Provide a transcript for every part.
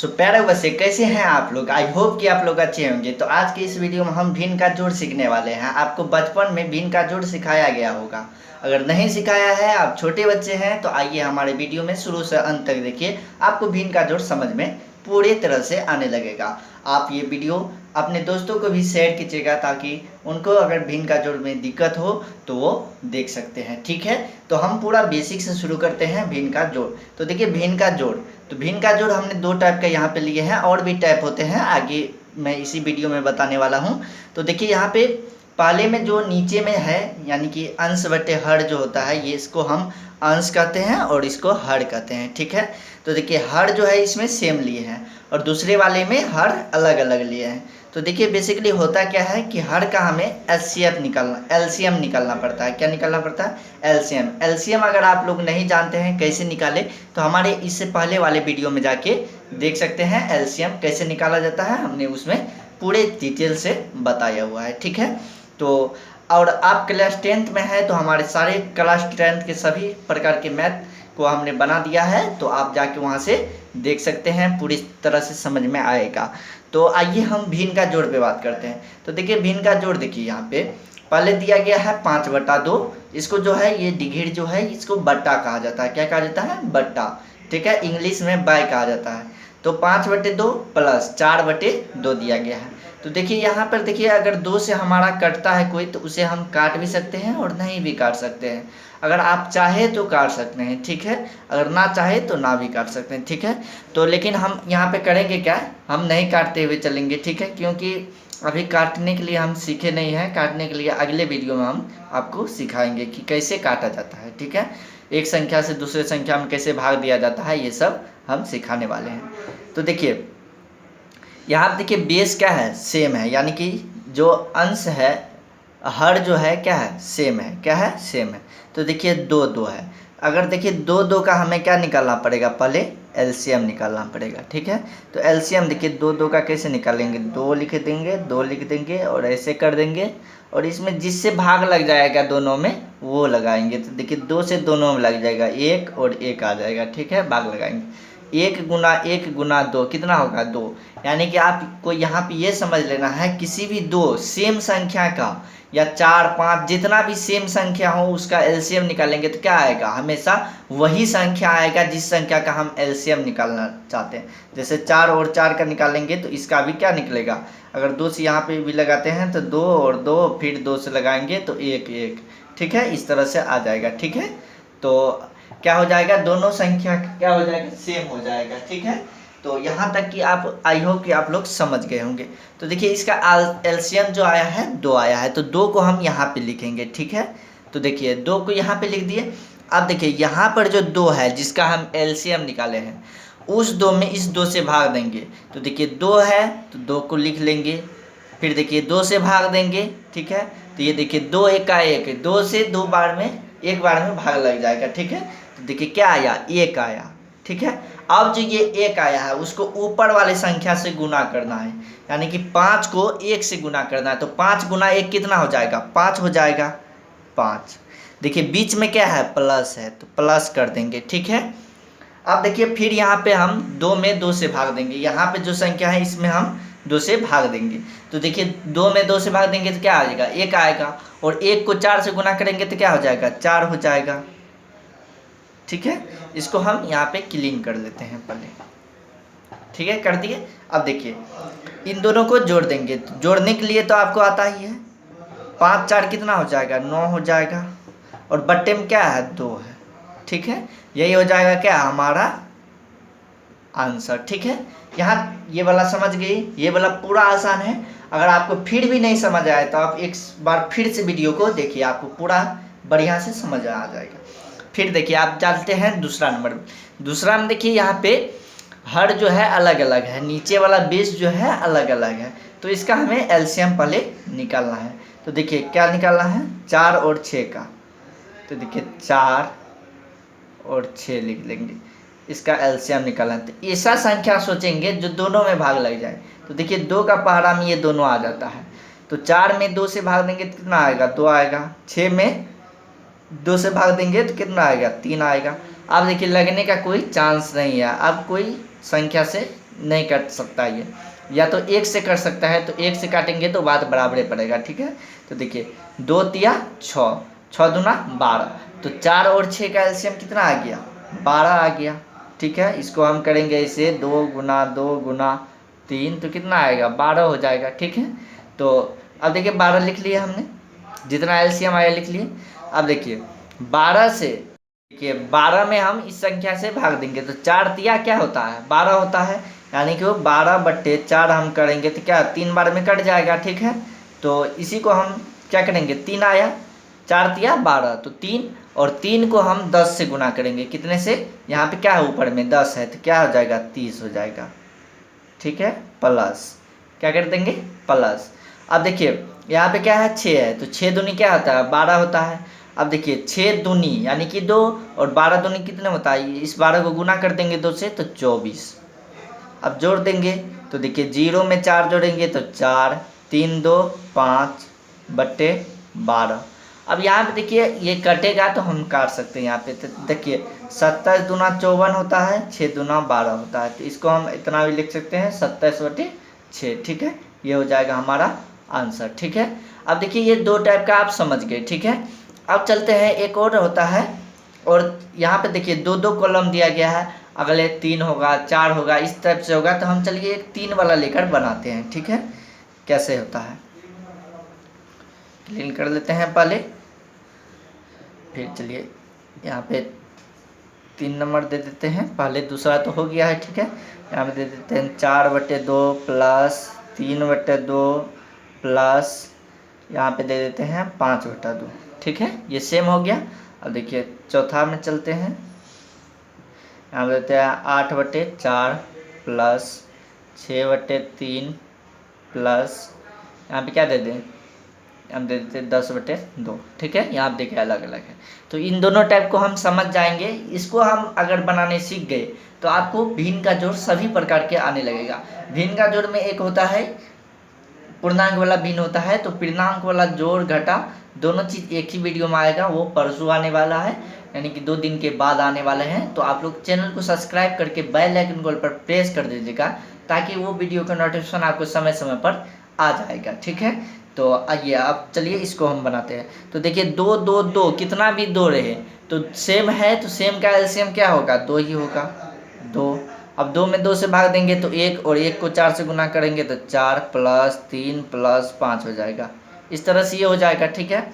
सो प्यारे बच्चे कैसे हैं आप लोग। आई होप कि आप लोग अच्छे होंगे। तो आज की इस वीडियो में हम भिन्न का जोड़ सीखने वाले हैं। आपको बचपन में भिन्न का जोड़ सिखाया गया होगा, अगर नहीं सिखाया है, आप छोटे बच्चे हैं तो आइए हमारे वीडियो में शुरू से अंत तक देखिए, आपको भिन्न का जोड़ समझ में पूरी तरह से आने लगेगा। आप ये वीडियो अपने दोस्तों को भी शेयर कीजिएगा ताकि उनको अगर भिन्न का जोड़ में दिक्कत हो तो वो देख सकते हैं। ठीक है, तो हम पूरा बेसिक से शुरू करते हैं भिन्न का जोड़। तो देखिए भिन्न का जोड़, तो भिन्न का जोड़ हमने दो टाइप का यहाँ पे लिए हैं, और भी टाइप होते हैं, आगे मैं इसी वीडियो में बताने वाला हूँ। तो देखिए यहाँ पे पहले में जो नीचे में है यानी कि अंश बटे हर जो होता है, ये इसको हम अंश कहते हैं और इसको हर कहते हैं। ठीक है, तो देखिए हर जो है इसमें सेम लिए हैं और दूसरे वाले में हर अलग अलग लिए हैं। तो देखिए बेसिकली होता क्या है कि हर का हमें एलसीएम निकालना पड़ता है। क्या निकालना पड़ता है? एलसीएम। एलसीएम अगर आप लोग नहीं जानते हैं कैसे निकाले तो हमारे इससे पहले वाले वीडियो में जाके देख सकते हैं एलसीएम कैसे निकाला जाता है, हमने उसमें पूरे डिटेल से बताया हुआ है। ठीक है, तो और आप क्लास 10th में है तो हमारे सारे क्लास 10th के सभी प्रकार के मैथ को हमने बना दिया है, तो आप जाके वहाँ से देख सकते हैं, पूरी तरह से समझ में आएगा। तो आइए हम भिन्न का जोड़ पे बात करते हैं। तो देखिए भिन्न का जोड़, देखिए यहाँ पे पहले दिया गया है 5/2। इसको जो है ये डिग्री जो है इसको बट्टा कहा जाता है। क्या कहा जाता है? बट्टा। ठीक है, इंग्लिश में बाय कहा जाता है। तो 5/2 प्लस 4/2 दिया गया है। तो देखिए यहाँ पर देखिए, अगर 2 से हमारा कटता है कोई तो उसे हम काट भी सकते हैं और नहीं भी काट सकते हैं। अगर आप चाहे तो काट सकते हैं, ठीक है, अगर ना चाहे तो ना भी काट सकते हैं। ठीक है, तो लेकिन हम यहाँ पे करेंगे क्या, हम नहीं काटते हुए चलेंगे। ठीक है, क्योंकि अभी काटने के लिए हम सीखे नहीं हैं, काटने के लिए अगले वीडियो में हम आपको सिखाएंगे कि कैसे काटा जाता है। ठीक है, एक संख्या से दूसरे संख्या में कैसे भाग दिया जाता है, ये सब हम सिखाने वाले हैं। तो देखिए यहाँ देखिए बेस क्या है? सेम है, यानी कि जो अंश है हर जो है क्या है? सेम है। क्या है? सेम है। तो देखिए 2 है, अगर देखिए 2 का हमें क्या निकालना पड़ेगा? पहले एलसीएम निकालना पड़ेगा। ठीक है, तो एलसीएम देखिए 2 का कैसे निकालेंगे? 2 लिख देंगे, 2 लिख देंगे और ऐसे कर देंगे, और इसमें जिससे भाग लग जाएगा दोनों में वो लगाएंगे। तो देखिए 2 से दोनों में लग जाएगा 1 और 1 आ जाएगा। ठीक है, भाग लगाएंगे, 1 गुना 1 गुना 2 कितना होगा? 2। यानी कि आपको यहाँ पे ये समझ लेना है, किसी भी 2 सेम संख्या का या 4 5 जितना भी सेम संख्या हो उसका एलसीएम निकालेंगे तो क्या आएगा? हमेशा वही संख्या आएगा जिस संख्या का हम एलसीएम निकालना चाहते हैं। जैसे 4 और 4 का निकालेंगे तो इसका भी क्या निकलेगा? अगर 2 से यहाँ पे भी लगाते हैं तो 2 और 2, फिर 2 से लगाएंगे तो 1 1। ठीक है, इस तरह से आ जाएगा। ठीक है, तो क्या हो जाएगा? दोनों संख्या क्या हो जाएगा? सेम हो जाएगा। ठीक है, तो यहाँ तक कि आप आई होप कि आप लोग समझ गए होंगे। तो देखिए इसका एलसीएम जो आया है 2 आया है, तो 2 को हम यहाँ पे लिखेंगे। ठीक है, तो देखिए 2 को यहाँ पे लिख दिए। अब देखिए यहाँ पर जो 2 है जिसका हम एलसीएम निकाले हैं, उस 2 में इस 2 से भाग देंगे। तो देखिए 2 है तो 2 को लिख लेंगे, फिर देखिए 2 से भाग देंगे। ठीक है, तो ये देखिए 2 1 का 1, 2 से 2 बार में एक बार में भाग लग जाएगा। ठीक है, तो देखिए क्या आया? 1 आया। ठीक है, अब जो ये 1 आया है उसको ऊपर वाले संख्या से गुना करना है, यानी कि 5 को 1 से गुना करना है। तो 5 गुना 1 कितना हो जाएगा? 5 हो जाएगा। 5 देखिए बीच में क्या है? प्लस है, तो प्लस कर देंगे। ठीक है, अब देखिए फिर यहाँ पे हम 2 में 2 से भाग देंगे। यहाँ पे जो संख्या है इसमें हम 2 से भाग देंगे। तो देखिए 2 में 2 से भाग देंगे तो क्या आ जाएगा? 1 आएगा, और 1 को 4 से गुना करेंगे तो क्या हो जाएगा? 4 हो जाएगा। ठीक है, इसको हम यहाँ पे क्लीन कर लेते हैं पहले। ठीक है, कर दिए। अब देखिए इन दोनों को जोड़ देंगे। तो जोड़ने के लिए तो आपको आता ही है, 5 4 कितना हो जाएगा? 9 हो जाएगा, और बट्टे में क्या है? 2 है। ठीक है, यही हो जाएगा क्या? हमारा आंसर। ठीक है, यहाँ ये वाला समझ गई, ये वाला पूरा आसान है। अगर आपको फिर भी नहीं समझ आए तो आप एक बार फिर से वीडियो को देखिए, आपको पूरा बढ़िया से समझ आ जाएगा। फिर देखिए आप जानते हैं दूसरा नंबर। दूसरा में देखिए यहाँ पे हर जो है अलग अलग है, नीचे वाला बेस जो है अलग अलग है, तो इसका हमें एलसीएम पहले निकालना है। तो देखिए क्या निकालना है? 4 और 6 का। तो देखिए 4 और 6 लिख लेंगे, इसका एलसीएम निकालना है। तो ऐसा संख्या सोचेंगे जो दोनों में भाग लग जाए। तो देखिए 2 का पहाड़ा में ये दोनों आ जाता है, तो 4 में 2 से भाग देंगे तो कितना आएगा? 2 आएगा। 6 में 2 से भाग देंगे तो कितना आएगा? 3 आएगा। अब देखिए लगने का कोई चांस नहीं है, अब कोई संख्या से नहीं कट सकता ये, या तो 1 से कट सकता है, तो 1 से काटेंगे तो बात बराबर पड़ेगा। ठीक है, तो देखिए 2 तिया 6, 6 दूना 12, तो 4 और 6 का एलसीएम कितना आ गया? 12 आ गया। ठीक है, इसको हम करेंगे इसे 2 गुना 2 गुना 3, तो कितना आएगा? 12 हो जाएगा। ठीक है, तो अब देखिए 12 लिख लिए हमने, जितना एलसीएम आया लिख लिए। अब देखिए 12 से, देखिए 12 में हम इस संख्या से भाग देंगे तो 4 तिया क्या होता है? 12 होता है, यानी कि वो 12/4 हम करेंगे तो क्या 3 बार में कट जाएगा। ठीक है, तो इसी को हम क्या करेंगे, 3 आया, 4 तिया 12, तो 3, और 3 को हम 10 से गुना करेंगे, कितने से? यहाँ पे क्या है, ऊपर में 10 है, तो क्या हो जाएगा? 30 हो जाएगा। ठीक है, प्लस क्या कर देंगे? प्लस। अब देखिए यहाँ पे क्या है, 6 है, तो 6 दूनी क्या होता है? 12 होता है। अब देखिए 6 दूनी यानी कि 2, और 12 दूनी कितने होता है? इस 12 को गुना कर देंगे 2 से, तो 24। अब जोड़ देंगे तो देखिए 0 में 4 जोड़ेंगे तो 4, 3 2 5/12। अब यहाँ पे देखिए ये कटेगा तो हम काट सकते हैं यहाँ पे, तो देखिए 27 दूना 54 होता है, 6 दूना 12 होता है, तो इसको हम इतना भी लिख सकते हैं 27/6। ठीक है, ये हो जाएगा हमारा आंसर। ठीक है, अब देखिए ये 2 टाइप का आप समझ गए। ठीक है, अब चलते हैं, एक और होता है, और यहाँ पे देखिए 2-2 कॉलम दिया गया है, अगले 3 होगा, 4 होगा, इस टाइप से होगा, तो हम चलिए एक 3 वाला लेकर बनाते हैं। ठीक है, कैसे होता है क्लीन कर लेते हैं पहले, फिर चलिए यहाँ पे 3 नंबर दे देते हैं, पहले दूसरा तो हो गया है। ठीक है, यहाँ पे दे देते हैं 4/2 प्लस 3/2 प्लस यहाँ पे दे देते हैं 5/2। ठीक है, ये सेम हो गया। अब देखिए चौथा में चलते हैं, यहाँ पे देते हैं 8/4 प्लस 6/3 प्लस यहाँ पे क्या दे दें, हम दे देते हैं 10/2। ठीक है, यहाँ पे देखिए अलग अलग है, तो इन दोनों टाइप को हम समझ जाएंगे। इसको हम अगर बनाने सीख गए तो आपको भिन्न का जोड़ सभी प्रकार के आने लगेगा। भिन्न का जोड़ में एक होता है पूर्णांक वाला भिन्न होता है, तो पूर्णांक वाला जोड़ घटा दोनों चीज़ एक ही वीडियो में आएगा, वो परसों आने वाला है, यानी कि 2 दिन के बाद आने वाले हैं। तो आप लोग चैनल को सब्सक्राइब करके बेल आइकन को पर प्रेस कर दीजिएगा, ताकि वो वीडियो का नोटिफिकेशन आपको समय समय पर आ जाएगा। ठीक है, तो आइए अब चलिए इसको हम बनाते हैं। तो देखिए 2 2 2 कितना भी 2 रहे तो सेम है, तो सेम का एलसीएम क्या होगा? 2 ही होगा, 2। अब 2 में 2 से भाग देंगे तो 1, और 1 को 4 से गुना करेंगे तो 4 प्लस 3 प्लस 5 हो जाएगा। इस तरह से ये हो जाएगा। ठीक है,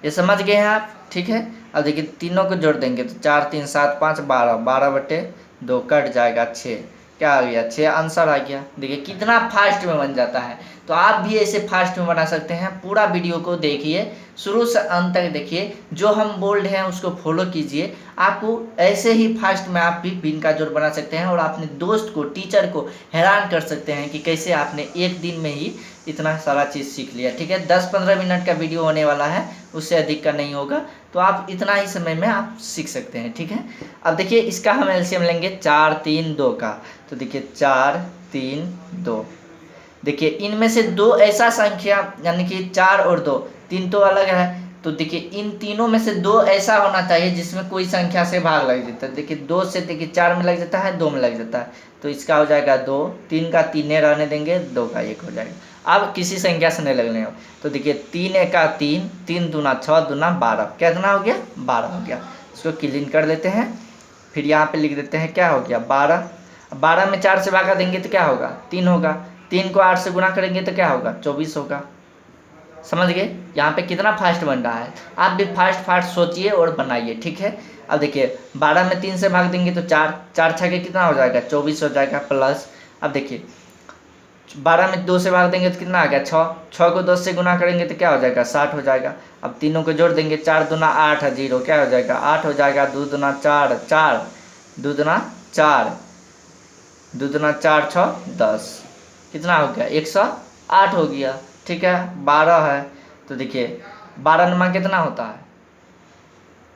ये समझ गए हैं आप? ठीक है, अब देखिए तीनों को जोड़ देंगे तो 4 3 7 5 12, 12/2 कट जाएगा 6, क्या आ गया? 6 आंसर आ गया। देखिए कितना फास्ट में बन जाता है, तो आप भी ऐसे फास्ट में बना सकते हैं। पूरा वीडियो को देखिए, शुरू से अंत तक देखिए, जो हम बोल रहे हैं उसको फॉलो कीजिए, आपको ऐसे ही फास्ट में आप भी भिन्न का जोड़ बना सकते हैं, और अपने दोस्त को, टीचर को हैरान कर सकते हैं कि कैसे आपने एक दिन में ही इतना सारा चीज़ सीख लिया। ठीक है, 10-15 मिनट का वीडियो होने वाला है, उससे अधिक का नहीं होगा, तो आप इतना ही समय में आप सीख सकते हैं। ठीक है, अब देखिए इसका हम एलसीएम लेंगे 4 3 2 का, तो देखिए 4 3 2। देखिए इनमें से 2 ऐसा संख्या, यानी कि 4 और 2, 3 तो अलग है, तो देखिए इन तीनों में से 2 ऐसा होना चाहिए जिसमें कोई संख्या से भाग लग जाता है। देखिए 2 से देखिए 4 में लग जाता है, 2 में लग जाता है, तो इसका हो जाएगा 2, 3 का 3 रहने देंगे, 2 का 1 हो जाएगा। अब किसी संख्या से नहीं लगने हो, तो देखिए 3 1 का 3, 3 दूना 6 दूना 12, कितना हो गया? 12 हो गया। इसको क्लीन कर लेते हैं, फिर यहाँ पे लिख देते हैं क्या हो गया? 12। 12 में 4 से भागा देंगे तो क्या होगा? 3 होगा, 3 को 8 से गुना करेंगे तो क्या होगा? 24 होगा। समझ गए यहाँ पे कितना फास्ट बन रहा है? आप भी फास्ट फास्ट सोचिए और बनाइए। ठीक है, अब देखिए 12 में 3 से भाग देंगे तो 4, 4 छके कितना हो जाएगा? 24 हो जाएगा, प्लस। अब देखिए 12 में 2 से भाग देंगे तो कितना आ गया? 6, 6 को 10 से गुना करेंगे तो क्या हो जाएगा? 60 हो जाएगा। अब तीनों को जोड़ देंगे, 4 दूना 8 0, क्या हो जाएगा? 8 हो जाएगा। 2 दूना 4 4, 2 दूना 4, 2 दूना 4 6 10, कितना हो गया? 108 हो गया। ठीक है, 12 है, तो देखिए 12 नमा कितना होता है?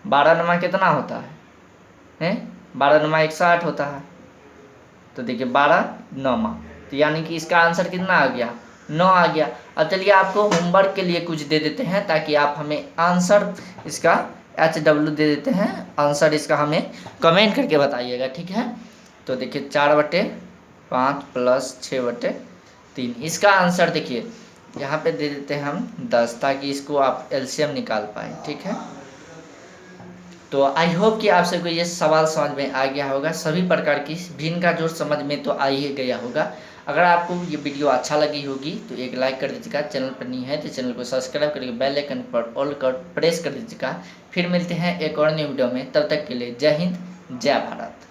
12 नमा कितना होता है? 12 नमा 108 होता है, तो देखिए 12 नमा, तो यानी कि इसका आंसर कितना आ गया? 9 आ गया। अब चलिए आपको होमवर्क के लिए कुछ दे देते हैं, ताकि आप हमें आंसर इसका HW दे देते हैं, आंसर इसका हमें कमेंट करके बताइएगा। ठीक है, तो देखिए 4/2 5 + 6/3। इसका आंसर देखिए यहाँ पे दे देते हैं हम 10, ताकि इसको आप एलसीएम निकाल पाए। ठीक है, तो आई होप कि आप सबको ये सवाल समझ में आ गया होगा। सभी प्रकार की भिन्न का जोड़ समझ में तो आ ही गया होगा। अगर आपको ये वीडियो अच्छा लगी होगी तो एक लाइक कर दीजिएगा। चैनल पर नहीं है तो चैनल को सब्सक्राइब करके बेल आइकन पर ऑल कर प्रेस कर दीजिएगा। फिर मिलते हैं एक और न्यू वीडियो में, तब तक के लिए जय हिंद, जय भारत।